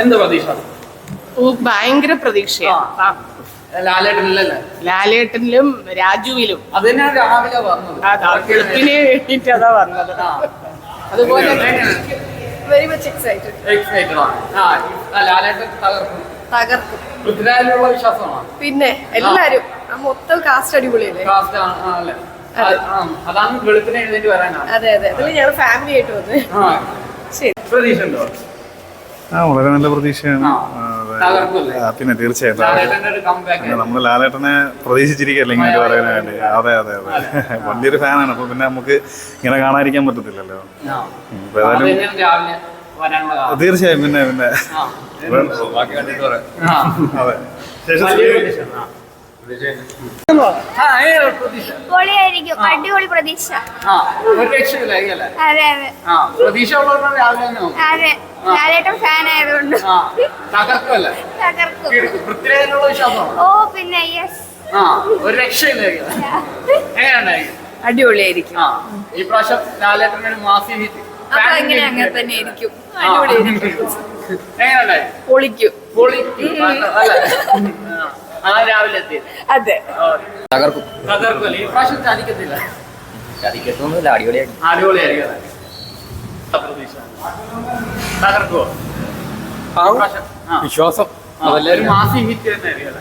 എന്താ പ്രതീക്ഷ? ഭയങ്കര പ്രതീക്ഷയാണ്. ലാലേട്ടനിലും രാജുവിലും. അത് തന്നെയാണ് രാവിലെ വന്നത്. വെളുപ്പിന് വേണ്ടിട്ട് അതാ വന്നത്. അതുപോലെ വെരി മച്ച് എക്സൈറ്റഡ് ആണ്. ലാലേട്ടൻ തകർക്കും. പൃഥ്വിരാജിലുള്ള വിശ്വാസമാണ്. പിന്നെ എല്ലാരും മൊത്തം കാസ്റ്റ് അടിപൊളിയല്ലേ? അതാണ് വെളുപ്പിന് എഴുന്നേറ്റ് വരാനാണ്. അതെ അതെ, അതിൽ ഞങ്ങൾ ഫാമിലി ആയിട്ട് വന്ന്. ശരി, പ്രതീക്ഷ ഉണ്ടോ? വളരെ നല്ല പ്രതീക്ഷയാണ്. പിന്നെ തീർച്ചയായിട്ടും നമ്മള് ലാലേട്ടനെ പ്രതീക്ഷിച്ചിരിക്കല്ലേ ഇങ്ങനെ പറയാൻ വേണ്ടി. അതെ അതെ അതെ, വലിയൊരു ഫാനാണ്. അപ്പൊ പിന്നെ നമുക്ക് ഇങ്ങനെ കാണാതിരിക്കാൻ പറ്റത്തില്ലല്ലോ. തീർച്ചയായും. പിന്നെ പിന്നെ അതെ, പൊളിയായിരിക്കും. അടിപൊളി പ്രതീക്ഷ. അതെ അതെ അതെ, ലാലേട്ടൻ ഫാൻ ആയതുകൊണ്ട് തകർക്കും. ഓ പിന്നെ യെസ്, ഒരു രക്ഷയില്ല. അടിപൊളിയായിരിക്കും. ഈ പ്രാവശ്യം ലാലേട്ടൻ മാസി ഹിറ്റ് അങ്ങനെ തന്നെ ആയിരിക്കും. അടിപൊളിയായിരിക്കും. പൊളിക്കും. രാവിലെ എത്തി. അതെ, തകർക്കും. ഈ പ്രാവശ്യം ചതിക്കത്തില്ല. അടിപൊളിയായിരിക്കും. തകർക്കുവോ? വിശ്വാസം മാസി ഹിറ്റ് തന്നെ ആയിരിക്കും.